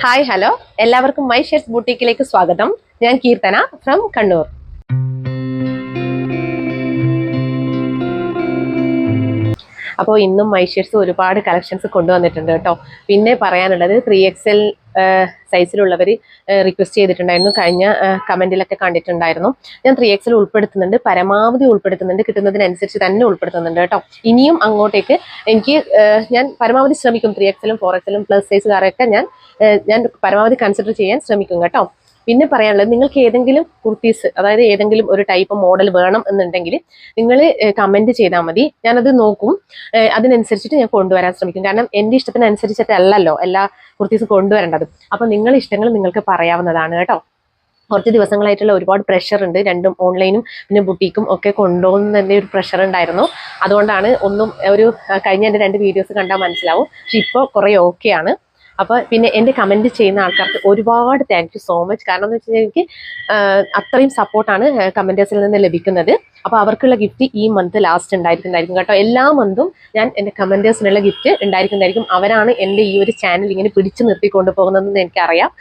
Hi hello എല്ലാവർക്കും my shares ബൂട്ടിക്കിലേക്ക് സ്വാഗതം. ഞാൻ കീർത്തന ഫ്രം കണ്ണൂർ. അപ്പോൾ ഇന്നും മൈ ഷെയർസ് ഒരുപാട് കളക്ഷൻസ് കൊണ്ടുവന്നിട്ടുണ്ട് കേട്ടോ. പിന്നെ പറയാനുള്ളത് 3XL സൈസിലുള്ളവർ റിക്വസ്റ്റ് ചെയ്തിട്ടുണ്ടായിരുന്നു. കഴിഞ്ഞ കമൻറ്റിലൊക്കെ കണ്ടിട്ടുണ്ടായിരുന്നു. ഞാൻ 3XL ഉൾപ്പെടുത്തുന്നുണ്ട്, പരമാവധി ഉൾപ്പെടുത്തുന്നുണ്ട്, കിട്ടുന്നതിനനുസരിച്ച് തന്നെ ഉൾപ്പെടുത്തുന്നുണ്ട് കേട്ടോ. ഇനിയും അങ്ങോട്ടേക്ക് ഞാൻ പരമാവധി ശ്രമിക്കും. 3XL 4XL പ്ലസ് സൈസുകാരൊക്കെ ഞാൻ പരമാവധി കൺസിഡർ ചെയ്യാൻ ശ്രമിക്കും കേട്ടോ. പിന്നെ പറയാനുള്ളത്, നിങ്ങൾക്ക് ഏതെങ്കിലും കുർത്തീസ്, അതായത് ഏതെങ്കിലും ഒരു ടൈപ്പ് മോഡൽ വേണം എന്നുണ്ടെങ്കിൽ നിങ്ങൾ കമൻറ്റ് ചെയ്താൽ മതി. ഞാനത് നോക്കും, അതിനനുസരിച്ചിട്ട് ഞാൻ കൊണ്ടുവരാൻ ശ്രമിക്കും. കാരണം എൻ്റെ ഇഷ്ടത്തിനനുസരിച്ചിട്ടല്ലല്ലോ എല്ലാ കുർത്തീസും കൊണ്ടുവരേണ്ടത്. അപ്പോൾ നിങ്ങളുടെ ഇഷ്ടങ്ങൾ നിങ്ങൾക്ക് പറയാവുന്നതാണ് കേട്ടോ. കുറച്ച് ദിവസങ്ങളായിട്ടുള്ള ഒരുപാട് പ്രഷർ ഉണ്ട്, രണ്ടും ഓൺലൈനും പിന്നെ ബുട്ടീക്കും ഒക്കെ കൊണ്ടുപോകുന്നതിൻ്റെ ഒരു പ്രഷർ ഉണ്ടായിരുന്നു. അതുകൊണ്ടാണ് കഴിഞ്ഞ എൻ്റെ 2 വീഡിയോസ് കണ്ടാൽ മനസ്സിലാവും. പക്ഷെ ഇപ്പോൾ കുറേ ഓക്കെയാണ്. അപ്പോൾ പിന്നെ എൻ്റെ കമൻറ്റ് ചെയ്യുന്ന ആൾക്കാർക്ക് ഒരുപാട് താങ്ക് യു സോ മച്ച്. കാരണം എന്ന് വെച്ച് കഴിഞ്ഞാൽ എനിക്ക് അത്രയും സപ്പോർട്ടാണ് കമൻറ്റേഴ്സിൽ നിന്ന് ലഭിക്കുന്നത്. അപ്പോൾ അവർക്കുള്ള ഗിഫ്റ്റ് ഈ മന്ത് ലാസ്റ്റ് ഉണ്ടായിരിക്കും കേട്ടോ. എല്ലാ മന്തും ഞാൻ എൻ്റെ കമൻറ്റേഴ്സിനുള്ള ഗിഫ്റ്റ് ഉണ്ടായിരിക്കും. അവരാണ് എൻ്റെ ഈ ഒരു ചാനൽ ഇങ്ങനെ പിടിച്ചു നിർത്തിക്കൊണ്ട് പോകുന്നതെന്ന് എനിക്കറിയാം.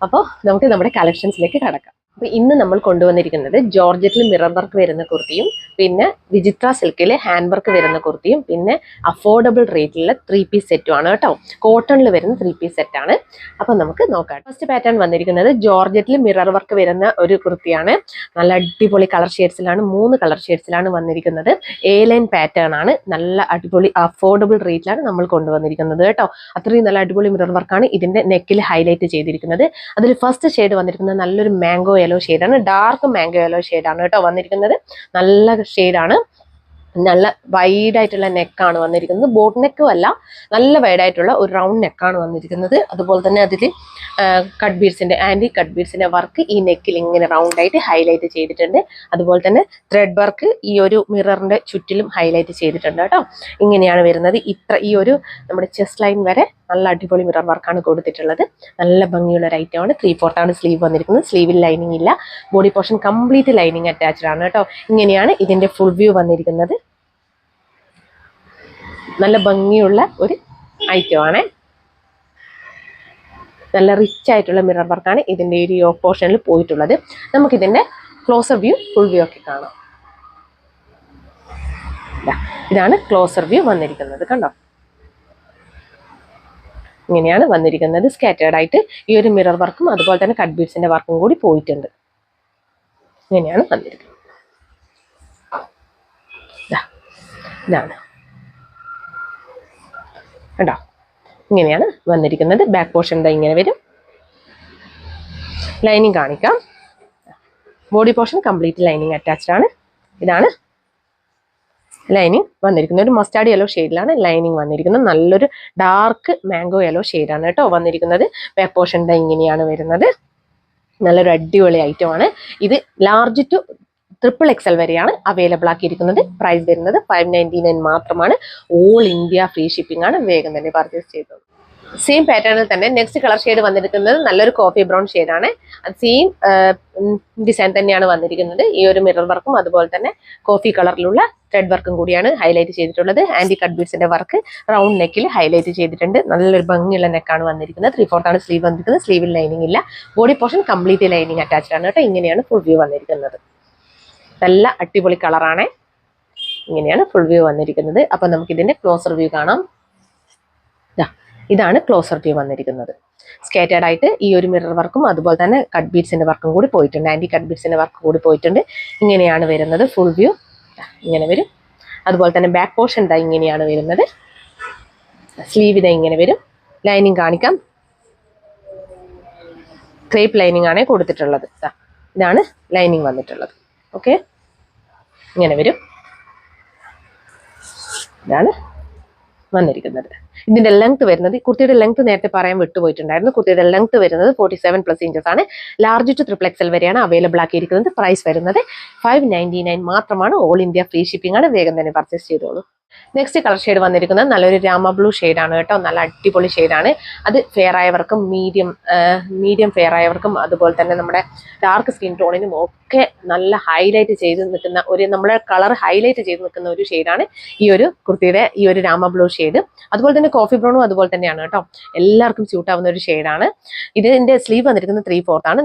അപ്പോൾ നമുക്ക് നമ്മുടെ കളക്ഷൻസിലേക്ക് കടക്കാം. അപ്പോൾ ഇന്ന് നമ്മൾ കൊണ്ടുവന്നിരിക്കുന്നത് ജോർജറ്റിൽ മിറർ വർക്ക് വരുന്ന കുർത്തിയും പിന്നെ വിചിത്ര സിൽക്കിൽ ഹാൻഡ് വർക്ക് വരുന്ന കുർത്തിയും പിന്നെ അഫോർഡബിൾ റേറ്റിലുള്ള 3 പീസ് സെറ്റുമാണ് കേട്ടോ. കോട്ടണിൽ വരുന്ന 3 പീസ് സെറ്റാണ്. അപ്പോൾ നമുക്ക് നോക്കാം. ഫസ്റ്റ് പാറ്റേൺ വന്നിരിക്കുന്നത് ജോർജറ്റിൽ മിറർ വർക്ക് വരുന്ന ഒരു കുർത്തിയാണ്. നല്ല അടിപൊളി കളർ ഷെയ്ഡ്സിലാണ്, 3 കളർ ഷെയ്ഡ്സിലാണ് വന്നിരിക്കുന്നത്. A-ലൈൻ പാറ്റേൺ ആണ്. നല്ല അടിപൊളി അഫോർഡബിൾ റേറ്റിലാണ് നമ്മൾ കൊണ്ടുവന്നിരിക്കുന്നത് കേട്ടോ. അത്രയും നല്ല അടിപൊളി മിറർ വർക്കാണ് ഇതിൻ്റെ നെക്കിൽ ഹൈലൈറ്റ് ചെയ്തിരിക്കുന്നത്. അതിൽ ഫസ്റ്റ് ഷെയ്ഡ് വന്നിരിക്കുന്നത് നല്ലൊരു മാംഗോ യെല്ലോ ഷെയ്ഡാണ്, ഡാർക്ക് മാംഗോ യെല്ലോ ഷെയ്ഡാണ് കേട്ടോ വന്നിരിക്കുന്നത്. നല്ല ഷെയ്ഡാണ്. നല്ല വൈഡായിട്ടുള്ള നെക്കാണ് വന്നിരിക്കുന്നത്. ബോട്ട് നെക്കും അല്ല, നല്ല വൈഡായിട്ടുള്ള ഒരു റൗണ്ട് നെക്കാണ് വന്നിരിക്കുന്നത്. അതുപോലെ തന്നെ അതിൽ കട്ട് ബീഡ്സിൻ്റെ ആൻറ്റി കട്ട് ബീഡ്സിൻ്റെ വർക്ക് ഈ നെക്കിൽ ഇങ്ങനെ റൗണ്ടായിട്ട് ഹൈലൈറ്റ് ചെയ്തിട്ടുണ്ട്. അതുപോലെ തന്നെ ത്രെഡ് വർക്ക് ഈ ഒരു മിററിൻ്റെ ചുറ്റിലും ഹൈലൈറ്റ് ചെയ്തിട്ടുണ്ട് കേട്ടോ. ഇങ്ങനെയാണ് വരുന്നത്. ഈ ഒരു നമ്മുടെ ചെസ്റ്റ് ലൈൻ വരെ നല്ല അടിപൊളി മിറർ വർക്കാണ് കൊടുത്തിട്ടുള്ളത്. നല്ല ഭംഗിയുള്ള ഒരു ഐറ്റമാണ്. 3/4 ആണ് സ്ലീവ് വന്നിരിക്കുന്നത്. സ്ലീവിൽ ലൈനിങ് ഇല്ല, body portion complete lining attached ആണ് കേട്ടോ. ഇങ്ങനെയാണ് ഇതിൻ്റെ ഫുൾ വ്യൂ വന്നിരിക്കുന്നത്. നല്ല ഭംഗിയുള്ള ഒരു ഐറ്റമാണ്. നല്ല റിച്ച് ആയിട്ടുള്ള മിറർ വർക്കാണ് ഇതിൻ്റെ ഒരു യോക്ക് പോർഷനിൽ പോയിട്ടുള്ളത്. നമുക്കിതിൻ്റെ ക്ലോസർ വ്യൂ, ഫുൾ വ്യൂ ഒക്കെ കാണാം. ഇതാണ് ക്ലോസർ വ്യൂ വന്നിരിക്കുന്നത്, കണ്ടോ. ഇങ്ങനെയാണ് വന്നിരിക്കുന്നത്. സ്കാറ്റേർഡ് ആയിട്ട് ഈ ഒരു മിറർ വർക്കും അതുപോലെ തന്നെ കട്ട് ബീഡ്സിൻ്റെ വർക്കും കൂടി പോയിട്ടുണ്ട്. ഇങ്ങനെയാണ് വന്നിരിക്കുന്നത്. ഇതാണ് കേട്ടോ. ഇങ്ങനെയാണ് വന്നിരിക്കുന്നത്. ബാക്ക് പോർഷൻ ഇങ്ങനെ വരും. ലൈനിങ് കാണിക്കാം. Body portion complete lining attached ആണ്. ഇതാണ് ലൈനിങ് വന്നിരിക്കുന്നത്. ഒരു മസ്റ്റാർഡ് യെല്ലോ ഷെയ്ഡിലാണ് ലൈനിങ് വന്നിരിക്കുന്നത്. നല്ലൊരു ഡാർക്ക് മാംഗോ യെല്ലോ ഷെയ്ഡാണ് കേട്ടോ വന്നിരിക്കുന്നത്. ബാക്ക് പോർഷൻ ഇങ്ങനെയാണ് വരുന്നത്. നല്ലൊരു അടിപൊളി ഐറ്റമാണ് ഇത്. ലാർജ് ടു XXL വരെയാണ് അവൈലബിൾ ആക്കിയിരിക്കുന്നത്. പ്രൈസ് വരുന്നത് 599 മാത്രമാണ്. ഓൾ ഇന്ത്യ ഫ്രീ ഷിപ്പിംഗ് ആണ്. വേഗം തന്നെ പർച്ചേസ് ചെയ്തോളൂ. സെയിം പാറ്റേണിൽ തന്നെ നെക്സ്റ്റ് കളർ ഷെയ്ഡ് വന്നിരിക്കുന്നത് നല്ലൊരു കോഫി ബ്രൗൺ ഷെയ്ഡാണ്. സെയിം ഡിസൈൻ തന്നെയാണ് വന്നിരിക്കുന്നത്. ഈ ഒരു മിറർ വർക്കും അതുപോലെ തന്നെ കോഫി കളറിലുള്ള ത്രെഡ് വർക്കും കൂടിയാണ് ഹൈലൈറ്റ് ചെയ്തിട്ടുള്ളത്. ആൻറ്റി കട്ട് ബീഡ്സിന്റെ വർക്ക് റൗണ്ട് നെക്കിൽ ഹൈലൈറ്റ് ചെയ്തിട്ടുണ്ട്. നല്ലൊരു ഭംഗിയുള്ള നെക്കാണ് വന്നിരിക്കുന്നത്. 3/4 ആണ് സ്ലീവ് വന്നിരിക്കുന്നത്. സ്ലീവിൽ ലൈനിങ് ഇല്ല, body portion complete lining attached ആണ് കേട്ടോ. ഇങ്ങനെയാണ് ഫുൾ വ്യൂ വന്നിരിക്കുന്നത്. നല്ല അടിപൊളി കളറാണ്. ഇങ്ങനെയാണ് ഫുൾ വ്യൂ വന്നിരിക്കുന്നത്. അപ്പം നമുക്കിതിൻ്റെ ക്ലോസർ വ്യൂ കാണാം. ഇതാണ് ക്ലോസർ വ്യൂ വന്നിരിക്കുന്നത്. സ്കേറ്റേഡ് ആയിട്ട് ഈ ഒരു മിറർ വർക്കും അതുപോലെ തന്നെ കട്ട് ബീഡ്സിൻ്റെ വർക്കും കൂടി പോയിട്ടുണ്ട്. ആൻറ്റി കട്ട് ബീഡ്സിൻ്റെ വർക്ക് കൂടി പോയിട്ടുണ്ട്. ഇങ്ങനെയാണ് വരുന്നത് ഫുൾ വ്യൂ. ഇങ്ങനെ വരും. അതുപോലെ തന്നെ ബാക്ക് പോർഷൻ ഇങ്ങനെയാണ് വരുന്നത്. സ്ലീവ് ഇങ്ങനെ വരും. ലൈനിങ് കാണിക്കാം. ക്രേപ്പ് ലൈനിങ് ആണ് കൊടുത്തിട്ടുള്ളത്. ഇതാണ് ലൈനിങ് വന്നിട്ടുള്ളത്. ഓക്കെ, ഇങ്ങനെ വരും. ഇതാണ് വന്നിരിക്കുന്നത്. ഇതിന്റെ ലെങ്ത് വരുന്നത്, കുർത്തിയുടെ ലെങ്ത് നേരത്തെ പറയാൻ വിട്ടുപോയിട്ടുണ്ടായിരുന്നു. കുർത്തിയുടെ ലെങ്ത് വരുന്നത് 47+ ഇഞ്ചസ് ആണ്. ലാർജ് ടു XXL വരെയാണ് അവൈലബിൾ ആക്കിയിരിക്കുന്നത്. പ്രൈസ് വരുന്നത് 599 മാത്രമാണ്. ഓൾ ഇന്ത്യ ഫ്രീ ഷിപ്പിംഗ് ആണ്. വേഗം തന്നെ പർച്ചേസ് ചെയ്തോളൂ. നെക്സ്റ്റ് കളർ ഷെയ്ഡ് വന്നിരിക്കുന്നത് നല്ലൊരു രാമ ബ്ലൂ ഷെയ്ഡാണ് കേട്ടോ. നല്ല അടിപൊളി ഷെയ്ഡാണ്. അത് ഫെയർ ആയവർക്കും മീഡിയം ഫെയർ ആയവർക്കും അതുപോലെ തന്നെ നമ്മുടെ ഡാർക്ക് സ്കിൻ ടോണിനും ഒക്കെ നല്ല ഹൈലൈറ്റ് ചെയ്ത് നിൽക്കുന്ന നമ്മളെ കളർ ഹൈലൈറ്റ് ചെയ്ത് നിൽക്കുന്ന ഒരു ഷെയ്ഡാണ് ഈ ഒരു കുർത്തിയുടെ ഈ ഒരു രാമ ബ്ലൂ ഷെയ്ഡ്. അതുപോലെ തന്നെ കോഫി ബ്രൗണും അതുപോലെ തന്നെയാണ് കേട്ടോ. എല്ലാവർക്കും സ്യൂട്ട് ആവുന്ന ഒരു ഷെയ്ഡാണ്. ഇതിന്റെ സ്ലീവ് വന്നിരിക്കുന്നത് 3/4 ആണ്.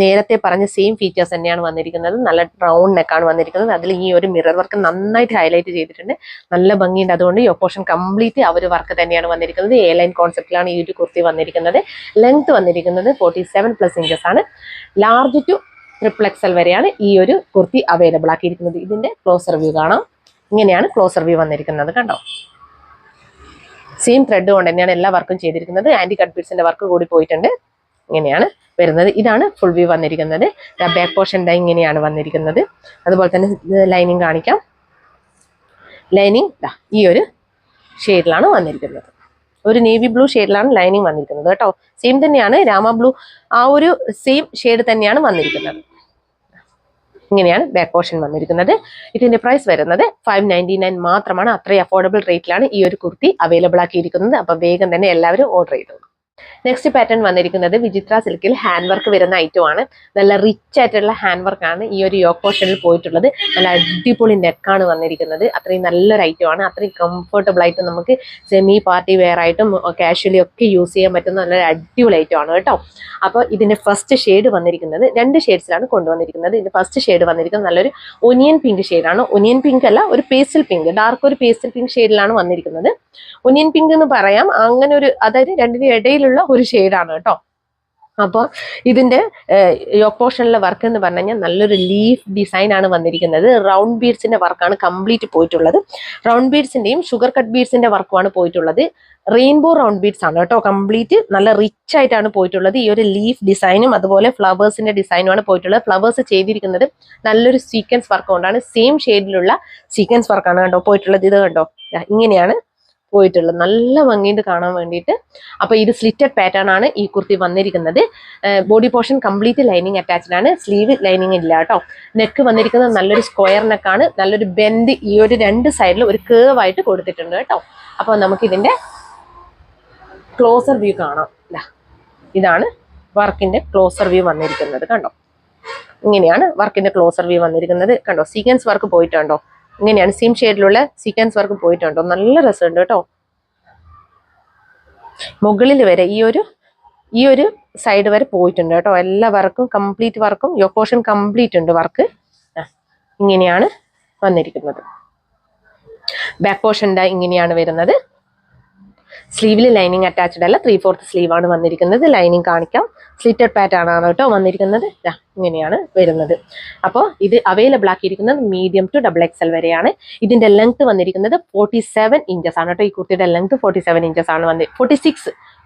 നേരത്തെ പറഞ്ഞ സെയിം ഫീച്ചേഴ്സ് തന്നെയാണ് വന്നിരിക്കുന്നത്. നല്ല റൗണ്ട് നെക്കാണ് വന്നിരിക്കുന്നത്. അതിൽ ഈ ഒരു മിറർ വർക്ക് നന്നായിട്ട് ഹൈലൈറ്റ് ചെയ്തിട്ടുണ്ട്. നല്ല ഭംഗിയുണ്ട്. അതുകൊണ്ട് ഈ പോർഷൻ കംപ്ലീറ്റ് ആ ഒരു വർക്ക് തന്നെയാണ് വന്നിരിക്കുന്നത്. എ ലൈൻ കോൺസെപ്റ്റിലാണ് ഈ ഒരു കുർത്തി വന്നിരിക്കുന്നത്. ലെങ്ത് വന്നിരിക്കുന്നത് 47+ ഇഞ്ചസ് ആണ്. ലാർജ് ടു XXL വരെയാണ് ഈ ഒരു കുർത്തി അവൈലബിൾ ആക്കിയിരിക്കുന്നത്. ഇതിന്റെ ക്ലോസർ വ്യൂ കാണാം. ഇങ്ങനെയാണ് ക്ലോസർ വ്യൂ വന്നിരിക്കുന്നത്. കണ്ടോ, സെയിം ത്രെഡ് കൊണ്ട് തന്നെയാണ് എല്ലാ വർക്കും ചെയ്തിരിക്കുന്നത്. ആന്റി കട്ട് ബീഡ്സിന്റെ വർക്ക് കൂടി പോയിട്ടുണ്ട്. ഇങ്ങനെയാണ് വരുന്നത്. ഇതാണ് ഫുൾ വ്യൂ വന്നിരിക്കുന്നത്. ബാക്ക് പോർഷൻ ഇങ്ങനെയാണ് വന്നിരിക്കുന്നത്. അതുപോലെ തന്നെ ലൈനിങ് കാണിക്കാം. ലൈനിങ് ഈ ഒരു ഷെയ്ഡിലാണ് വന്നിരിക്കുന്നത്. ഒരു നേവി ബ്ലൂ ഷെയ്ഡിലാണ് ലൈനിങ് വന്നിരിക്കുന്നത് കേട്ടോ. സെയിം തന്നെയാണ്, രാമ ബ്ലൂ ആ ഒരു സെയിം ഷെയ്ഡ് തന്നെയാണ് വന്നിരിക്കുന്നത്. ഇങ്ങനെയാണ് ബാക്ക് പോർഷൻ വന്നിരിക്കുന്നത്. ഇതിന്റെ പ്രൈസ് വരുന്നത് 599 മാത്രമാണ്. അത്രയും അഫോർഡബിൾ റേറ്റിലാണ് ഈ ഒരു കുർത്തി അവൈലബിൾ ആക്കിയിരിക്കുന്നത്. അപ്പൊ വേഗം തന്നെ എല്ലാവരും ഓർഡർ ചെയ്തോളൂ. നെക്സ്റ്റ് പാറ്റേൺ വന്നിരിക്കുന്നത് വിചിത്ര സിൽക്കിൽ ഹാൻഡ് വർക്ക് വരുന്ന ഐറ്റം ആണ്. നല്ല റിച്ച് ആയിട്ടുള്ള ഹാൻഡ് വർക്ക് ആണ് ഈ ഒരു യോക്ക് പോർഷനിൽ പോയിട്ടുള്ളത്. നല്ല അടിപൊളി നെക്കാണ് വന്നിരിക്കുന്നത്. അത്രയും നല്ലൊരു ഐറ്റം ആണ്. അത്രയും കംഫർട്ടബിൾ ആയിട്ട് നമുക്ക് സെമി പാർട്ടി വെയർ ആയിട്ടും കാഷ്വലി ഒക്കെ യൂസ് ചെയ്യാൻ പറ്റുന്ന നല്ലൊരു അടിപൊളി ഐറ്റം ആണ് കേട്ടോ. അപ്പോൾ ഇതിന്റെ ഫസ്റ്റ് ഷെയ്ഡ് വന്നിരിക്കുന്നത് 2 ഷെയ്ഡ്സിലാണ് കൊണ്ടുവന്നിരിക്കുന്നത്. ഇതിന്റെ ഫസ്റ്റ് ഷെയ്ഡ് വന്നിരിക്കുന്നത് നല്ലൊരു ഒനിയൻ പിങ്ക് ഷെയ്ഡാണ്. ഒനിയൻ പിങ്ക് അല്ല, ഒരു പേസ്റ്റൽ പിങ്ക്, ഡാർക്ക് ഒരു പേസ്റ്റൽ പിങ്ക് ഷെയ്ഡിലാണ് വന്നിരിക്കുന്നത്. ഒനിയൻ പിങ്ക് എന്ന് പറയാം. അങ്ങനെ ഒരു, അതായത് രണ്ടിനും ഇടയിലുള്ള ഒരു ഷെയ്ഡാണ് കേട്ടോ. അപ്പോൾ ഇതിന്റെ യോക്ക് പോർഷനിലെ വർക്ക് എന്ന് പറഞ്ഞു കഴിഞ്ഞാൽ നല്ലൊരു ലീഫ് ഡിസൈൻ ആണ് വന്നിരിക്കുന്നത്. റൗണ്ട് ബീഡ്സിന്റെ വർക്കാണ് കംപ്ലീറ്റ് പോയിട്ടുള്ളത്. റൗണ്ട് ബീഡ്സിന്റെയും ഷുഗർ കട്ട് ബീഡ്സിന്റെ വർക്കുമാണ് പോയിട്ടുള്ളത്. റെയിൻബോ റൗണ്ട് ബീഡ്സ് ആണ് കേട്ടോ. കംപ്ലീറ്റ് നല്ല റിച്ച് ആയിട്ടാണ് പോയിട്ടുള്ളത്. ഈ ഒരു ലീഫ് ഡിസൈനും അതുപോലെ ഫ്ലവേഴ്സിന്റെ ഡിസൈനുമാണ് പോയിട്ടുള്ളത്. ഫ്ലവേഴ്സ് ചെയ്തിരിക്കുന്നത് നല്ലൊരു സീക്വൻസ് വർക്ക് കൊണ്ടാണ്. സെയിം ഷെയ്ഡിലുള്ള സീക്വൻസ് വർക്കാണ് കണ്ടോ പോയിട്ടുള്ളത്. ഇത് കണ്ടോ, ഇങ്ങനെയാണ് പോയിട്ടുള്ളത്. നല്ല ഭംഗിയുണ്ട് കാണാൻ വേണ്ടിയിട്ട്. അപ്പൊ ഇത് സ്ലിറ്റഡ് പാറ്റേൺ ആണ് ഈ കുർത്തി വന്നിരിക്കുന്നത്. Body portion complete lining attached ആണ്. സ്ലീവ് ലൈനിങ് ഇല്ല കേട്ടോ. നെക്ക് വന്നിരിക്കുന്നത് നല്ലൊരു സ്ക്വയർ നെക്കാണ്. നല്ലൊരു ബെൻഡ് ഈ ഒരു 2 സൈഡിലും ഒരു കേവ് ആയിട്ട് കൊടുത്തിട്ടുണ്ട് കേട്ടോ. അപ്പൊ നമുക്ക് ഇതിന്റെ ക്ലോസർ വ്യൂ കാണാം. ഇതാണ് വർക്കിന്റെ ക്ലോസർ വ്യൂ വന്നിരിക്കുന്നത്. കണ്ടോ, ഇങ്ങനെയാണ് വർക്കിന്റെ ക്ലോസർ വ്യൂ വന്നിരിക്കുന്നത്. കണ്ടോ, സീക്വൻസ് വർക്ക് പോയിട്ടുണ്ടോ. ഇങ്ങനെയാണ് സെയിം ഷെയ്ഡിലുള്ള സീക്വൻസ് വർക്ക് പോയിട്ടുണ്ടോ. നല്ല രസമുണ്ട് കേട്ടോ. മുകളിൽ വരെ ഈ ഒരു സൈഡ് വരെ പോയിട്ടുണ്ട് കേട്ടോ. എല്ലാ വർക്കും കംപ്ലീറ്റ് വർക്കും യോക്ക് പോർഷൻ കംപ്ലീറ്റ് ഉണ്ട് വർക്ക്. ഇങ്ങനെയാണ് വന്നിരിക്കുന്നത്. ബാക്ക് പോർഷൻ ഇങ്ങനെയാണ് വരുന്നത്. സ്ലീവിൽ ലൈനിങ് അറ്റാച്ച്ഡ് അല്ല, 3/4 സ്ലീവാണ് വന്നിരിക്കുന്നത്. ലൈനിങ് കാണിക്കാം. സ്ലിറ്റഡ് പാറ്റേൺ ആണ് കേട്ടോ വന്നിരിക്കുന്നത്. ഇങ്ങനെയാണ് വരുന്നത്. അപ്പോൾ ഇത് അവൈലബിൾ ആക്കിയിരിക്കുന്നത് മീഡിയം ടു XXL വരെയാണ്. ഇതിന്റെ ലെങ്ത് വന്നിരിക്കുന്നത് 47 ഇഞ്ചസ് ആണ് കേട്ടോ. ഈ കുർത്തിയുടെ ലെങ്ത് 47 ഇഞ്ചസ് ആണ്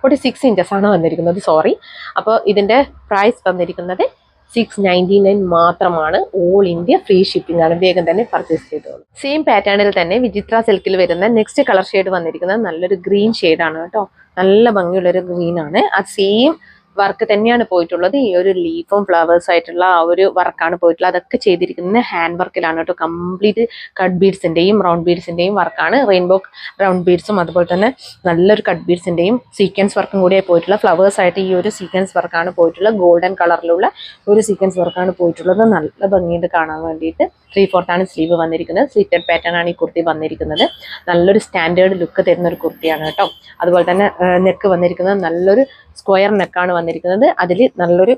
46 ഇഞ്ചസ് ആണ് വന്നിരിക്കുന്നത്. സോറി. അപ്പോൾ ഇതിന്റെ പ്രൈസ് വന്നിരിക്കുന്നത് 699 മാത്രമാണ്. ഓൾ ഇന്ത്യ ഫ്രീ ഷിപ്പിംഗ് ആണ്. വേഗം തന്നെ പർച്ചേസ് ചെയ്തോളൂ. സെയിം പാറ്റേണിൽ തന്നെ വിചിത്ര സിൽക്കിൽ വരുന്ന നെക്സ്റ്റ് കളർ ഷെയ്ഡ് വന്നിരിക്കുന്നത് നല്ലൊരു ഗ്രീൻ ഷെയ്ഡാണ് കേട്ടോ. നല്ല ഭംഗിയുള്ളൊരു ഗ്രീൻ ആണ്. അത് സെയിം വർക്ക് തന്നെയാണ് പോയിട്ടുള്ളത്. ഈ ഒരു ലീഫും ഫ്ലവേഴ്സും ആയിട്ടുള്ള ആ ഒരു വർക്കാണ് പോയിട്ടുള്ളത്. അതൊക്കെ ചെയ്തിരിക്കുന്നത് ഹാൻഡ് വർക്കിലാണ് കേട്ടോ. കംപ്ലീറ്റ് കട്ട് ബീഡ്സിന്റെയും റൗണ്ട് ബീഡ്സിന്റെയും വർക്കാണ്. റെയിൻബോ റൗണ്ട് ബീഡ്സും അതുപോലെ തന്നെ നല്ലൊരു കട്ട് ബീഡ്സിന്റെയും സീക്വൻസ് വർക്കും കൂടിയായി പോയിട്ടുള്ള ഫ്ലവേഴ്സ് ആയിട്ട് ഈ ഒരു സീക്വൻസ് വർക്കാണ് പോയിട്ടുള്ളത്. ഗോൾഡൻ കളറിലുള്ള ഒരു സീക്വൻസ് വർക്കാണ് പോയിട്ടുള്ളത്. നല്ല ഭംഗിയുണ്ട് കാണാൻ വേണ്ടിയിട്ട്. 3/4 ആണ് സ്ലീവ് വന്നിരിക്കുന്നത്. സ്ലിറ്റഡ് പാറ്റേൺ ആണ് ഈ കുർത്തി വന്നിരിക്കുന്നത്. നല്ലൊരു സ്റ്റാൻഡേർഡ് ലുക്ക് തരുന്ന ഒരു കുർത്തിയാണ് കേട്ടോ. അതുപോലെ തന്നെ നെക്ക് വന്നിരിക്കുന്നത് നല്ലൊരു സ്ക്വയർ നെക്കാണ് വന്നിരിക്കുന്നത്. അതിൽ നല്ലൊരു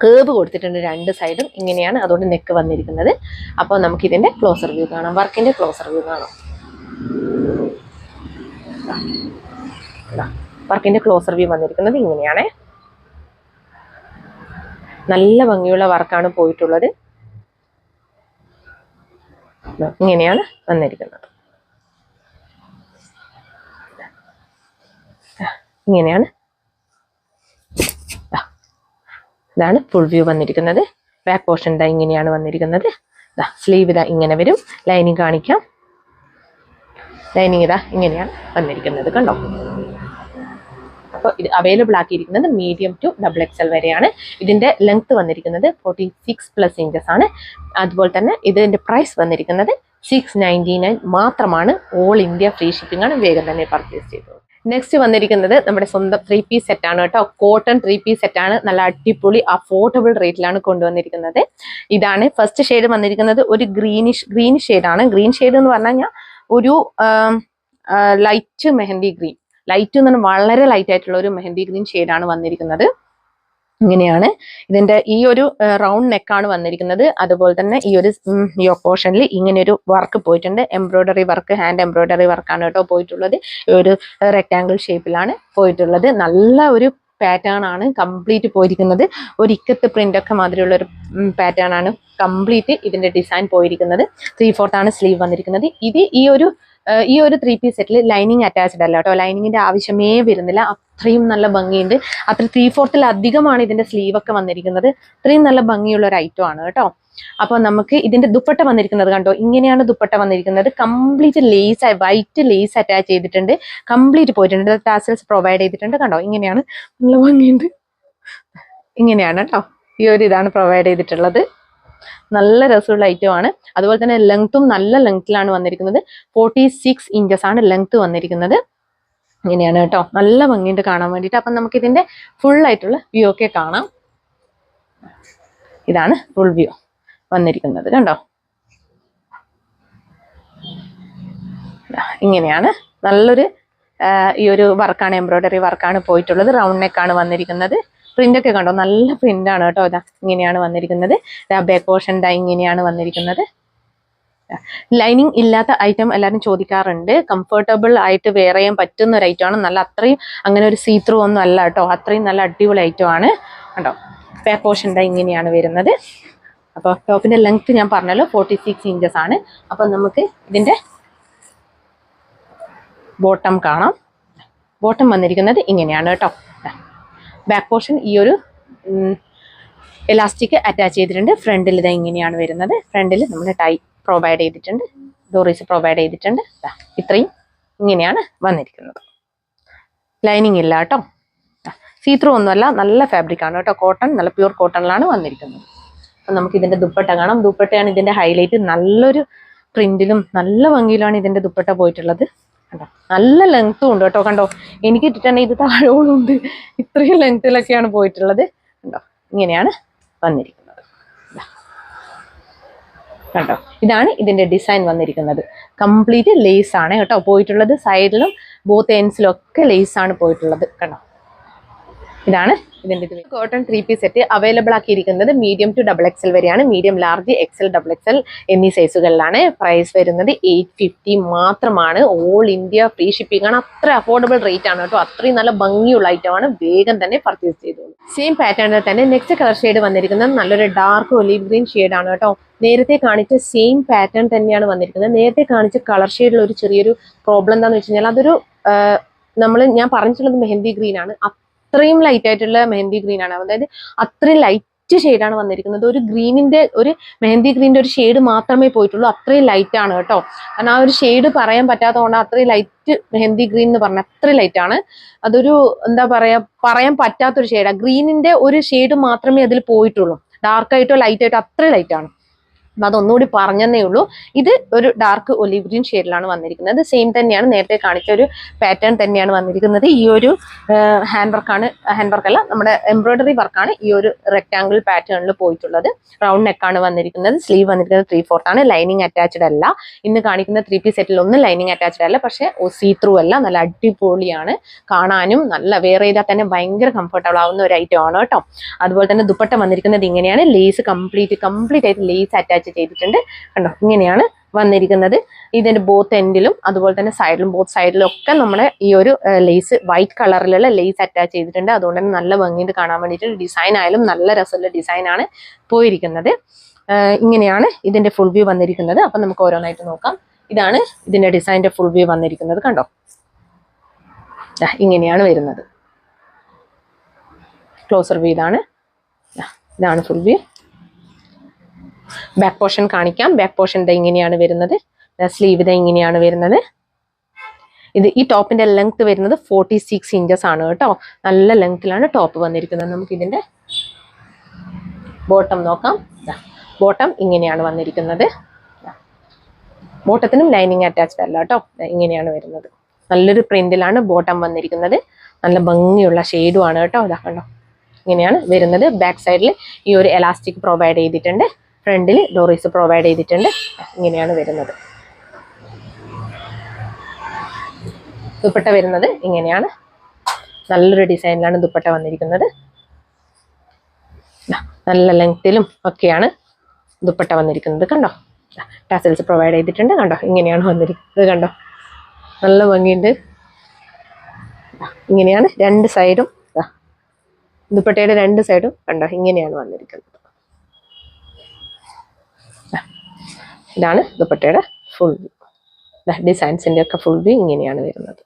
കേവ് കൊടുത്തിട്ടുണ്ട് 2 സൈഡും. ഇങ്ങനെയാണ് അതുകൊണ്ട് നെക്ക് വന്നിരിക്കുന്നത്. അപ്പോൾ നമുക്ക് ഇതിന്റെ ക്ലോസർ വ്യൂ കാണാം. വർക്കിന്റെ ക്ലോസർ വ്യൂ കാണാം. വർക്കിന്റെ ക്ലോസർ വ്യൂ വന്നിരിക്കുന്നത് ഇങ്ങനെയാണ്. നല്ല ഭംഗിയുള്ള വർക്കാണ് പോയിട്ടുള്ളത്. ഇങ്ങനെയാണ് വന്നിരിക്കുന്നത്. ഇങ്ങനെയാണ്, ഇതാണ് ഫുൾ വ്യൂ വന്നിരിക്കുന്നത്. ബാക്ക് പോർഷൻ ഇങ്ങനെയാണ് വന്നിരിക്കുന്നത്. സ്ലീവ് ഇങ്ങനെ വരും. ലൈനിങ് കാണിക്കാം. ലൈനിങ് ഇങ്ങനെയാണ് വന്നിരിക്കുന്നത്. കണ്ടോ, അപ്പോൾ ഇത് അവൈലബിൾ ആക്കിയിരിക്കുന്നത് മീഡിയം ടു XXL വരെയാണ്. ഇതിന്റെ ലെങ്ത് വന്നിരിക്കുന്നത് 46+ ഇഞ്ചസ് ആണ്. അതുപോലെ തന്നെ ഇതിന്റെ പ്രൈസ് വന്നിരിക്കുന്നത് 699 മാത്രമാണ്. ഓൾ ഇന്ത്യ ഫ്രീ ഷിപ്പിംഗ് ആണ്. വേഗം തന്നെ പർച്ചേസ് ചെയ്തു. നെക്സ്റ്റ് വന്നിരിക്കുന്നത് നമ്മുടെ സ്വന്തം 3 പീസ് സെറ്റ് ആണ് കേട്ടോ. കോട്ടൺ 3 പീസ് സെറ്റ് ആണ്. നല്ല അടിപൊളി അഫോർഡബിൾ റേറ്റിലാണ് കൊണ്ടുവന്നിരിക്കുന്നത്. ഇതാണ് ഫസ്റ്റ് ഷെയ്ഡ് വന്നിരിക്കുന്നത്. ഒരു ഗ്രീൻ ഷെയ്ഡാണ്. ഗ്രീൻ ഷെയ്ഡ് എന്ന് പറഞ്ഞു കഴിഞ്ഞാൽ ഒരു ലൈറ്റ് മെഹന്തി ഗ്രീൻ, ലൈറ്റ് എന്ന് പറഞ്ഞാൽ വളരെ ലൈറ്റ് ആയിട്ടുള്ള ഒരു മെഹന്തി ഗ്രീൻ ഷെയ്ഡാണ് വന്നിരിക്കുന്നത്. ഇങ്ങനെയാണ് ഇതിന്റെ ഈ ഒരു റൗണ്ട് നെക്കാണ് വന്നിരിക്കുന്നത്. അതുപോലെ തന്നെ ഈ ഒരു യോക്ക് പോർഷനിൽ ഇങ്ങനെ ഒരു വർക്ക് പോയിട്ടുണ്ട്. എംബ്രോയിഡറി വർക്ക്, ഹാൻഡ് എംബ്രോയിഡറി വർക്കാണ് കേട്ടോ പോയിട്ടുള്ളത്. ഒരു റെക്ടാങ്കിൾ ഷേപ്പിലാണ് പോയിട്ടുള്ളത്. നല്ല ഒരു പാറ്റേൺ ആണ് കംപ്ലീറ്റ് പോയിരിക്കുന്നത്. ഒരു ഇക്കത്ത് പ്രിന്റ് ഒക്കെ മാതിരിയുള്ള ഒരു പാറ്റേൺ ആണ് കംപ്ലീറ്റ് ഇതിന്റെ ഡിസൈൻ പോയിരിക്കുന്നത്. 3/4 ആണ് സ്ലീവ് വന്നിരിക്കുന്നത്. ഇത് ഈ ഒരു 3 പീസ് സെറ്റിൽ ലൈനിങ് അറ്റാച്ച്ഡ് അല്ല കേട്ടോ. ലൈനിങ്ങിന്റെ ആവശ്യമേ വരുന്നില്ല. അത്രയും നല്ല ഭംഗിയുണ്ട്. അത്ര 3/4 അധികമാണ് ഇതിന്റെ സ്ലീവ് ഒക്കെ വന്നിരിക്കുന്നത്. അത്രയും നല്ല ഭംഗിയുള്ള ഒരു ഐറ്റം ആണ് കേട്ടോ. അപ്പൊ നമുക്ക് ഇതിന്റെ ദുപ്പട്ട വന്നിരിക്കുന്നത് കണ്ടോ, ഇങ്ങനെയാണ് ദുപ്പട്ട വന്നിരിക്കുന്നത്. Complete lace, white lace attach ചെയ്തിട്ടുണ്ട്. കംപ്ലീറ്റ് പോയിട്ടുണ്ട്. ടാസൽസ് പ്രൊവൈഡ് ചെയ്തിട്ടുണ്ട്. കണ്ടോ, ഇങ്ങനെയാണ്. നല്ല ഭംഗിയുണ്ട്. ഇങ്ങനെയാണ് കേട്ടോ. ഈ ഒരു ഇതാണ് പ്രൊവൈഡ് ചെയ്തിട്ടുള്ളത്. നല്ല രസമുള്ള ഐറ്റം ആണ്. അതുപോലെ തന്നെ ലെങ്ത്തും നല്ല ലെങ്ത്തിലാണ് വന്നിരിക്കുന്നത്. 46 ഇഞ്ചസ് ആണ് ലെങ്ത് വന്നിരിക്കുന്നത്. ഇങ്ങനെയാണ് കേട്ടോ. നല്ല ഭംഗിയുണ്ട് കാണാൻ വേണ്ടിയിട്ട്. അപ്പം നമുക്ക് ഇതിന്റെ ഫുൾ ആയിട്ടുള്ള വ്യൂ ഒക്കെ കാണാം. ഇതാണ് ഫുൾ വ്യൂ വന്നിരിക്കുന്നത്. കണ്ടോ, ഇങ്ങനെയാണ്. നല്ലൊരു ഈ ഒരു വർക്കാണ്, എംബ്രോയിഡറി വർക്കാണ് പോയിട്ടുള്ളത്. റൗണ്ട് നെക്കാണ് വന്നിരിക്കുന്നത്. പ്രിന്റ് ഒക്കെ കണ്ടോ, നല്ല പ്രിന്റ് ആണ് കേട്ടോ. ഇതാ ഇങ്ങനെയാണ് വന്നിരിക്കുന്നത്. ബാക്ക് പോർഷൻ ഇങ്ങനെയാണ് വന്നിരിക്കുന്നത്. ലൈനിങ് ഇല്ലാത്ത ഐറ്റം എല്ലാവരും ചോദിക്കാറുണ്ട്. കംഫർട്ടബിൾ ആയിട്ട് വെയർ ചെയ്യാൻ പറ്റുന്ന ഒരു ഐറ്റം ആണ്. നല്ല അത്രയും അങ്ങനെ ഒരു സീ ത്രൂ ഒന്നും അല്ല കേട്ടോ. അത്രയും നല്ല അടിപൊളി ഐറ്റം ആണ് കേട്ടോ. ബാക്ക് പോർഷൻ ഇങ്ങനെയാണ് വരുന്നത്. അപ്പോൾ ടോപ്പിന്റെ ലെങ്ത് ഞാൻ പറഞ്ഞല്ലോ 46 ഇഞ്ചസ് ആണ്. അപ്പം നമുക്ക് ഇതിന്റെ ബോട്ടം കാണാം. ബോട്ടം വന്നിരിക്കുന്നത് ഇങ്ങനെയാണ് കേട്ടോ. ബാക്ക് പോർഷൻ ഈ ഒരു എലാസ്റ്റിക് അറ്റാച്ച് ചെയ്തിട്ടുണ്ട്. ഫ്രണ്ടിൽ ഇങ്ങനെയാണ് വരുന്നത്. ഫ്രണ്ടിൽ നമ്മൾ ടൈ പ്രൊവൈഡ് ചെയ്തിട്ടുണ്ട്. ഡോറീസ് പ്രൊവൈഡ് ചെയ്തിട്ടുണ്ട്. ഇത്രയും ഇങ്ങനെയാണ് വന്നിരിക്കുന്നത്. ലൈനിങ് ഇല്ല കേട്ടോ. സീ ത്രൂ ഒന്നുമല്ല, നല്ല ഫാബ്രിക് ആണ് കേട്ടോ. കോട്ടൺ, നല്ല പ്യൂർ കോട്ടണിലാണ് വന്നിരിക്കുന്നത്. അപ്പം നമുക്ക് ഇതിന്റെ ദുപ്പട്ട കാണാം. ദുപ്പട്ടയാണ് ഇതിന്റെ ഹൈലൈറ്റ്. നല്ലൊരു പ്രിന്റിലും നല്ല ഭംഗിയിലാണ് ഇതിന്റെ ദുപ്പട്ട പോയിട്ടുള്ളത്. കണ്ടോ, നല്ല ലെങ്ത്തും ഉണ്ട് കേട്ടോ. കണ്ടോ, എനിക്ക് ഇട്ടിട്ടുണ്ടെങ്കിൽ ഇത് താഴോളുണ്ട്. ഇത്രയും ലെങ്ത്തിലൊക്കെയാണ് പോയിട്ടുള്ളത്. കണ്ടോ, ഇങ്ങനെയാണ് വന്നിരിക്കുന്നത്. കണ്ടോ, ഇതാണ് ഇതിന്റെ ഡിസൈൻ വന്നിരിക്കുന്നത്. കംപ്ലീറ്റ് ലേസ് ആണ് കേട്ടോ പോയിട്ടുള്ളത്. സൈഡിലും ബോത്ത് എൻഡ്സിലും ഒക്കെ ലേസ് ആണ് പോയിട്ടുള്ളത്. കണ്ടോ, ഇതാണ് ഇതിന്റെ കോട്ടൺ 3 പീസ് സെറ്റ് അവൈലബിൾ ആക്കിയിരിക്കുന്നത് മീഡിയം ടു XXL വരെയാണ്. മീഡിയം, ലാർജ്, XL, XXL എന്നീ സൈസുകളിലാണ്. പ്രൈസ് വരുന്നത് 850 മാത്രമാണ്. ഓൾ ഇന്ത്യ ഫ്രീ ഷിപ്പിംഗ് ആണ്. അത്ര അഫോർഡബിൾ റേറ്റ് ആണ് കേട്ടോ. അത്രയും നല്ല ഭംഗിയുള്ള ഐറ്റം ആണ്. വേഗം തന്നെ പർച്ചേസ് ചെയ്തോളൂ. സെയിം പാറ്റേണിൽ തന്നെ നെക്സ്റ്റ് കളർ ഷെയ്ഡ് വന്നിരിക്കുന്നത് നല്ലൊരു ഡാർക്ക് ഒലീവ് ഗ്രീൻ ഷെയ്ഡ് ആണ് കേട്ടോ. നേരത്തെ കാണിച്ച സെയിം പാറ്റേൺ തന്നെയാണ് വന്നിരിക്കുന്നത്. നേരത്തെ കാണിച്ച കളർ ഷെയ്ഡിൽ ഒരു ചെറിയൊരു പ്രോബ്ലം എന്താണെന്ന് വെച്ച് കഴിഞ്ഞാൽ അതൊരു ഞാൻ പറഞ്ഞിട്ടുള്ളത് മെഹന്തി ഗ്രീൻ ആണ്. അത്രയും ലൈറ്റ് ആയിട്ടുള്ള മെഹന്തി ഗ്രീൻ ആണ്. അതായത് അത്രയും ലൈറ്റ് ഷെയ്ഡാണ് വന്നിരിക്കുന്നത്. ഒരു ഗ്രീനിന്റെ, ഒരു മെഹന്തി ഗ്രീനിന്റെ ഒരു ഷെയ്ഡ് മാത്രമേ പോയിട്ടുള്ളൂ. അത്രയും ലൈറ്റ് ആണ് കേട്ടോ. കാരണം ആ ഒരു ഷെയ്ഡ് പറയാൻ പറ്റാത്തതുകൊണ്ട് അത്രയും ലൈറ്റ് മെഹന്തി ഗ്രീൻ എന്ന് പറഞ്ഞാൽ അത്രയും ലൈറ്റ് ആണ്. അതൊരു എന്താ പറയാൻ പറ്റാത്തൊരു ഷെയ്ഡാണ്. ഗ്രീനിന്റെ ഒരു ഷെയ്ഡ് മാത്രമേ അതിൽ പോയിട്ടുള്ളൂ. ഡാർക്ക് ആയിട്ടോ ലൈറ്റ് ആയിട്ടോ അത്രയും ലൈറ്റ് ആണ്. അതൊന്നുകൂടി പറഞ്ഞതേ ഉള്ളൂ. ഇത് ഒരു ഡാർക്ക് ഒലിവ് ഗ്രീൻ ഷെയ്ഡിലാണ് വന്നിരിക്കുന്നത്. സെയിം തന്നെയാണ്, നേരത്തെ കാണിച്ച ഒരു പാറ്റേൺ തന്നെയാണ് വന്നിരിക്കുന്നത്. ഈ ഒരു ഹാൻഡ് വർക്കല്ല, നമ്മുടെ എംബ്രോയിഡറി വർക്കാണ് ഈ ഒരു റെക്ടാങ്കിൾ പാറ്റേണിൽ പോയിട്ടുള്ളത്. റൗണ്ട് നെക്കാണ് വന്നിരിക്കുന്നത്. സ്ലീവ് വന്നിരിക്കുന്നത് 3/4 ആണ്. ലൈനിങ് അറ്റാച്ച്ഡ് അല്ല. ഇന്ന് കാണിക്കുന്ന 3 പീസ് സെറ്റിൽ ഒന്നും ലൈനിങ് അറ്റാച്ച്ഡ് അല്ല. പക്ഷെ സീ ത്രൂ അല്ല. നല്ല അടിപൊളിയാണ് കാണാനും. നല്ല വെയർ ചെയ്താൽ തന്നെ ഭയങ്കര കംഫർട്ടബിൾ ആവുന്ന ഒരു ഐറ്റം ആണ് കേട്ടോ. അതുപോലെ തന്നെ ദുപ്പട്ട വന്നിരിക്കുന്നത് ഇങ്ങനെയാണ്. ലേസ് കംപ്ലീറ്റ് ആയിട്ട് ലേസ് അറ്റാച്ച് ചെയ്തിട്ടുണ്ട്. കണ്ടോ, ഇങ്ങനെയാണ് വന്നിരിക്കുന്നത്. ഇതിന്റെ ബോത്ത് എൻഡിലും അതുപോലെ തന്നെ സൈഡിലും, ബോത്ത് സൈഡിലും ഒക്കെ നമ്മുടെ ഈ ഒരു ലേസ് വൈറ്റ് കളറിലുള്ള ലേസ് അറ്റാച്ച് ചെയ്തിട്ടുണ്ട്. അതുകൊണ്ട് തന്നെ നല്ല ഭംഗിയുണ്ട് കാണാൻ വേണ്ടിയിട്ട്. ഡിസൈൻ ആയാലും നല്ല രസമുള്ള ഡിസൈൻ ആണ് പോയിരിക്കുന്നത്. ഇങ്ങനെയാണ് ഇതിന്റെ ഫുൾ വ്യൂ വന്നിരിക്കുന്നത്. അപ്പൊ നമുക്ക് ഓരോന്നായിട്ട് നോക്കാം. ഇതാണ് ഇതിന്റെ ഡിസൈനിന്റെ ഫുൾ വ്യൂ വന്നിരിക്കുന്നത്. കണ്ടോ, ഇങ്ങനെയാണ് വരുന്നത്. ക്ലോസർ വ്യൂ ഇതാണ് ഫുൾ വ്യൂ. ബാക്ക് പോർഷൻ കാണിക്കാം. ബാക്ക് പോർഷൻ ഇങ്ങനെയാണ് വരുന്നത്. സ്ലീവ് ഇങ്ങനെയാണ് വരുന്നത്. ഇത് ഈ ടോപ്പിന്റെ ലെങ്ത് വരുന്നത് 46 ഇഞ്ചസ് ആണ് കേട്ടോ. നല്ല ലെങ്ത്തിലാണ് ടോപ്പ് വന്നിരിക്കുന്നത്. നമുക്ക് ഇതിന്റെ ബോട്ടം നോക്കാം. ബോട്ടം ഇങ്ങനെയാണ് വന്നിരിക്കുന്നത്. ബോട്ടത്തിനും ലൈനിങ് അറ്റാച്ച്ഡ് അല്ല കേട്ടോ. ഇങ്ങനെയാണ് വരുന്നത്. നല്ലൊരു പ്രിന്റിലാണ് ബോട്ടം വന്നിരിക്കുന്നത്. നല്ല ഭംഗിയുള്ള ഷെയ്ഡും ആണ് കേട്ടോ. ഇതാ കണ്ടോ, ഇങ്ങനെയാണ് വരുന്നത്. ബാക്ക് സൈഡിൽ ഈ ഒരു എലാസ്റ്റിക് പ്രൊവൈഡ് ചെയ്തിട്ടുണ്ട്. ഫ്രണ്ടിൽ ഡോറീസ് പ്രൊവൈഡ് ചെയ്തിട്ടുണ്ട്. ഇങ്ങനെയാണ് വരുന്നത്. ദുപ്പട്ട വരുന്നത് ഇങ്ങനെയാണ്. നല്ലൊരു ഡിസൈനിലാണ് ദുപ്പട്ട വന്നിരിക്കുന്നത്. നല്ല ലെങ്ത്തിലും ഒക്കെയാണ് ദുപ്പട്ട വന്നിരിക്കുന്നത്. കണ്ടോ, ടാസൽസ് പ്രൊവൈഡ് ചെയ്തിട്ടുണ്ട്. കണ്ടോ, ഇങ്ങനെയാണ് വന്നിരിക്കുന്നത്. കണ്ടോ, നല്ല ഭംഗിയുണ്ട്. ഇങ്ങനെയാണ് രണ്ട് സൈഡും, ദുപ്പട്ടയുടെ രണ്ട് സൈഡും കണ്ടോ, ഇങ്ങനെയാണ് വന്നിരിക്കുന്നത്. ഇതാണ് ദുപ്പട്ടയുടെ ഫുൾ വ്യൂ. ഡിസൈൻസിന്റെ ഒക്കെ ഫുൾ വ്യൂ ഇങ്ങനെയാണ് വരുന്നത്.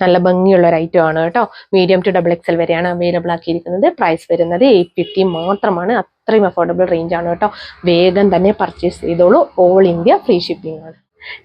നല്ല ഭംഗിയുള്ള ഒരു ഐറ്റം ആണ് കേട്ടോ. മീഡിയം ടു XXL വരെയാണ് അവൈലബിൾ ആക്കിയിരിക്കുന്നത്. പ്രൈസ് വരുന്നത് 850 മാത്രമാണ്. അത്രയും അഫോർഡബിൾ റേഞ്ച് ആണ് കേട്ടോ. വേഗം തന്നെ പർച്ചേസ് ചെയ്തോളൂ. ഓൾ ഇന്ത്യ ഫ്രീ ഷിപ്പിംഗ് ആണ്.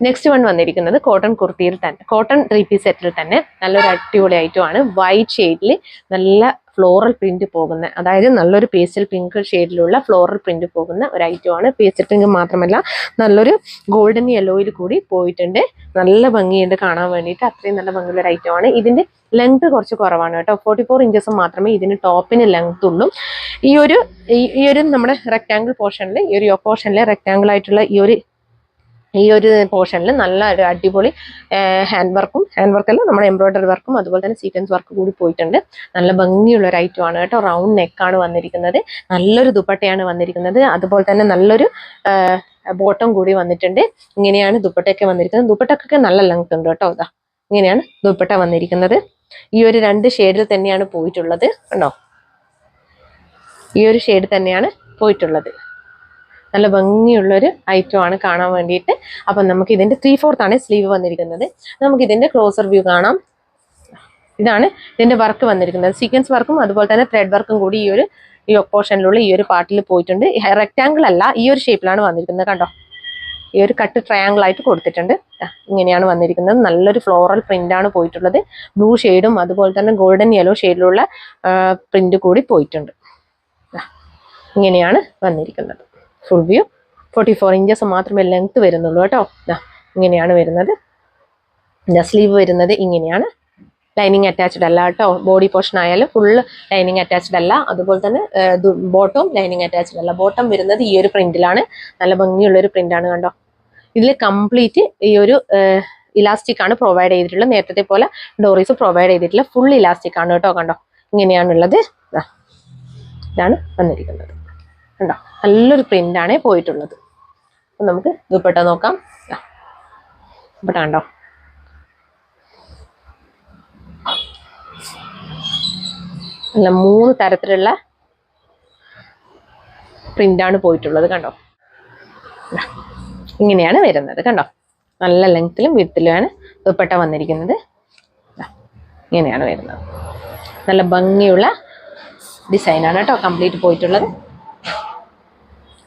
നെക്സ്റ്റ് വൺ വന്നിരിക്കുന്നത് കോട്ടൺ കുർത്തിയിൽ തന്നെ, കോട്ടൺ 3 പീസ് സെറ്റിൽ തന്നെ നല്ലൊരു അടിപൊളി ഐറ്റം ആണ്. വൈറ്റ് ഷെയ്ഡിൽ നല്ല ഫ്ലോറൽ പ്രിന്റ് പോകുന്ന, അതായത് നല്ലൊരു പേസ്റ്റൽ പിങ്ക് ഷെയ്ഡിലുള്ള ഫ്ലോറൽ പ്രിന്റ് പോകുന്ന ഒരു ഐറ്റം ആണ്. പേസ്റ്റൽ പിങ്ക് മാത്രമല്ല, നല്ലൊരു ഗോൾഡൻ യെല്ലോയിൽ കൂടി പോയിട്ടുണ്ട്. നല്ല ഭംഗിയുണ്ട് കാണാൻ വേണ്ടിയിട്ട്. അത്രയും നല്ല ഭംഗിയുള്ള ഒരു ഐറ്റം ആണ്. ഇതിന്റെ ലെങ്ത് കുറച്ച് കുറവാണ് കേട്ടോ. 44 ഇഞ്ചസ് മാത്രമേ ഇതിന് ടോപ്പിന് ലെങ്ത് ഉള്ളൂ. ഈ ഒരു നമ്മുടെ റെക്ടാങ്കിൾ പോർഷനിൽ, ഈ ഒരു പോർഷനിൽ റെക്ടാങ്കിൾ ആയിട്ടുള്ള ഈ ഒരു പോർഷനിൽ നല്ല ഒരു അടിപൊളി ഹാൻഡ് വർക്കല്ല, നമ്മുടെ എംബ്രോയിഡറി വർക്കും അതുപോലെ തന്നെ സീക്വൻസ് വർക്ക് കൂടി പോയിട്ടുണ്ട്. നല്ല ഭംഗിയുള്ള ഒരു ഐറ്റം ആണ് കേട്ടോ. റൗണ്ട് നെക്കാണ് വന്നിരിക്കുന്നത്. നല്ലൊരു ദുപ്പട്ടയാണ് വന്നിരിക്കുന്നത്. അതുപോലെ തന്നെ നല്ലൊരു ബോട്ടം കൂടി വന്നിട്ടുണ്ട്. ഇങ്ങനെയാണ് ദുപ്പട്ടയൊക്കെ വന്നിരിക്കുന്നത്. ദുപ്പട്ടക്കൊക്കെ നല്ല ലെങ്ത് ഉണ്ട് കേട്ടോ. ഇതാ ഇങ്ങനെയാണ് ദുപ്പട്ട വന്നിരിക്കുന്നത്. ഈ ഒരു 2 ഷെയ്ഡിൽ തന്നെയാണ് പോയിട്ടുള്ളത്. കണ്ടോ, ഈ ഒരു ഷെയ്ഡ് തന്നെയാണ് പോയിട്ടുള്ളത്. നല്ല ഭംഗിയുള്ളൊരു ഐറ്റം ആണ് കാണാൻ വേണ്ടിയിട്ട്. അപ്പം നമുക്ക് ഇതിന്റെ 3/4 ആണ് സ്ലീവ് വന്നിരിക്കുന്നത്. നമുക്ക് ഇതിന്റെ ക്ലോസർ വ്യൂ കാണാം. ഇതാണ് ഇതിന്റെ വർക്ക് വന്നിരിക്കുന്നത്. സീക്വൻസ് വർക്കും അതുപോലെ തന്നെ ത്രെഡ് വർക്കും കൂടി ഈ പോർഷനിലുള്ള ഈ ഒരു പാർട്ടിൽ പോയിട്ടുണ്ട്. റെക്ടാങ്കിൾ അല്ല, ഈ ഒരു ഷേപ്പിലാണ് വന്നിരിക്കുന്നത്. കണ്ടോ, ഈ ഒരു കട്ട് ട്രയാങ്കിൾ ആയിട്ട് കൊടുത്തിട്ടുണ്ട്. ഇങ്ങനെയാണ് വന്നിരിക്കുന്നത്. നല്ലൊരു ഫ്ലോറൽ പ്രിന്റ് ആണ് പോയിട്ടുള്ളത്. ബ്ലൂ ഷെയ്ഡും അതുപോലെ തന്നെ ഗോൾഡൻ യെല്ലോ ഷെയ്ഡിലുള്ള പ്രിന്റ് കൂടി പോയിട്ടുണ്ട്. ഇങ്ങനെയാണ് വന്നിരിക്കുന്നത്. ഫുൾ വ്യൂ 44 ഇഞ്ചസ് മാത്രമേ ലെങ്ത് വരുന്നുള്ളൂ കേട്ടോ. ഇങ്ങനെയാണ് വരുന്നത്. സ്ലീവ് വരുന്നത് ഇങ്ങനെയാണ്. ലൈനിങ് അറ്റാച്ച്ഡ് അല്ല കേട്ടോ. ബോഡി പോർഷൻ ആയാലും ഫുള്ള് ലൈനിങ് അറ്റാച്ച്ഡ് അല്ല. അതുപോലെ തന്നെ ബോട്ടവും ലൈനിങ് അറ്റാച്ച്ഡ് അല്ല. ബോട്ടം വരുന്നത് ഈ ഒരു പ്രിന്റിലാണ്. നല്ല ഭംഗിയുള്ളൊരു പ്രിന്റാണ്. കണ്ടോ, ഇതിൽ കംപ്ലീറ്റ് ഈ ഒരു ഇലാസ്റ്റിക് ആണ് പ്രൊവൈഡ് ചെയ്തിട്ടുള്ളത്. നേരത്തെ പോലെ ഡോറീസ് പ്രൊവൈഡ് ചെയ്തിട്ടില്ല. ഫുൾ ഇലാസ്റ്റിക് ആണ് കേട്ടോ. കണ്ടോ, ഇങ്ങനെയാണുള്ളത്. ഇതാണ് വന്നിരിക്കുന്നത്. കണ്ടോ, നല്ലൊരു പ്രിന്റ് ആണ് പോയിട്ടുള്ളത്. അപ്പം നമുക്ക് ദുപ്പട്ട നോക്കാം. ദുപ്പട്ട കണ്ടോ, നല്ല 3 തരത്തിലുള്ള പ്രിന്റാണ് പോയിട്ടുള്ളത്. കണ്ടോ, ഇങ്ങനെയാണ് വരുന്നത്. കണ്ടോ, നല്ല ലെങ്ത്തിലും വിഡ്ത്തിലുമാണ് ദുപ്പട്ട വന്നിരിക്കുന്നത്. ഇങ്ങനെയാണ് വരുന്നത്. നല്ല ഭംഗിയുള്ള ഡിസൈനാണ് കേട്ടോ കംപ്ലീറ്റ് പോയിട്ടുള്ളത്.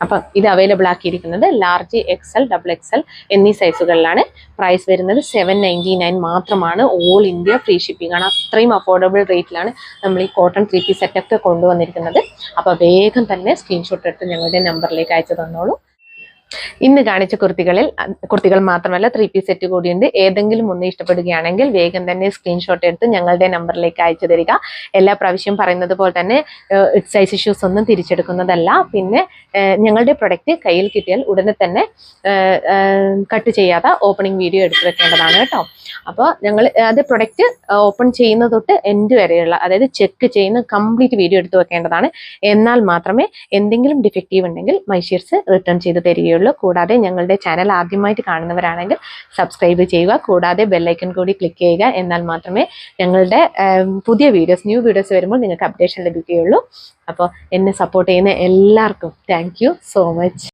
അപ്പം ഇത് അവൈലബിൾ ആക്കിയിരിക്കുന്നത് ലാർജ്, XL, XXL എന്നീ സൈസുകളിലാണ്. പ്രൈസ് വരുന്നത് 799 മാത്രമാണ്. ഓൾ ഇന്ത്യ ഫ്രീ ഷിപ്പിംഗ് ആണ്. അത്രയും അഫോർഡബിൾ റേറ്റിലാണ് നമ്മൾ ഈ കോട്ടൺ 3 പീസ് സെറ്റൊക്കെ കൊണ്ടുവന്നിരിക്കുന്നത്. അപ്പോൾ വേഗം തന്നെ സ്ക്രീൻഷോട്ട് എടുത്ത് ഞങ്ങളുടെ നമ്പറിലേക്ക് അയച്ചു തന്നോളൂ. ഇന്ന് കാണിച്ച കുർത്തികൾ മാത്രമല്ല 3 പീസ് സെറ്റ് കൂടിയുണ്ട്. ഏതെങ്കിലും ഒന്ന് ഇഷ്ടപ്പെടുകയാണെങ്കിൽ വേഗം തന്നെ സ്ക്രീൻഷോട്ട് എടുത്ത് ഞങ്ങളുടെ നമ്പറിലേക്ക് അയച്ചു തരിക. എല്ലാ പ്രാവശ്യം പറയുന്നത് പോലെ തന്നെ സൈസ് ഇഷ്യൂസ് ഒന്നും തിരിച്ചെടുക്കുന്നതല്ല. പിന്നെ ഞങ്ങളുടെ പ്രൊഡക്റ്റ് കയ്യിൽ കിട്ടിയാൽ ഉടനെ തന്നെ കട്ട് ചെയ്യാതെ ഓപ്പണിംഗ് വീഡിയോ എടുത്തു വെക്കേണ്ടതാണ് കേട്ടോ. അപ്പോൾ ഞങ്ങൾ അത് പ്രൊഡക്റ്റ് ഓപ്പൺ ചെയ്യുന്ന തൊട്ട് എൻഡ് വരെയുള്ള, അതായത് ചെക്ക് ചെയ്യുന്ന കംപ്ലീറ്റ് വീഡിയോ എടുത്തു വെക്കേണ്ടതാണ്. എന്നാൽ മാത്രമേ എന്തെങ്കിലും ഡിഫക്റ്റീവ് ഉണ്ടെങ്കിൽ മൈഷീർസ് റിട്ടേൺ ചെയ്ത് തരികയുള്ളൂ. കൂടാതെ ഞങ്ങളുടെ ചാനൽ ആദ്യമായിട്ട് കാണുന്നവരാണെങ്കിൽ സബ്സ്ക്രൈബ് ചെയ്യുക. കൂടാതെ ബെല്ലൈക്കൺ കൂടി ക്ലിക്ക് ചെയ്യുക. എന്നാൽ മാത്രമേ ഞങ്ങളുടെ പുതിയ ന്യൂ വീഡിയോസ് വരുമ്പോൾ നിങ്ങൾക്ക് അപ്ഡേഷൻ ലഭിക്കുകയുള്ളൂ. അപ്പോൾ എന്നെ സപ്പോർട്ട് ചെയ്യുന്ന എല്ലാവർക്കും താങ്ക് യു സോ മച്ച്.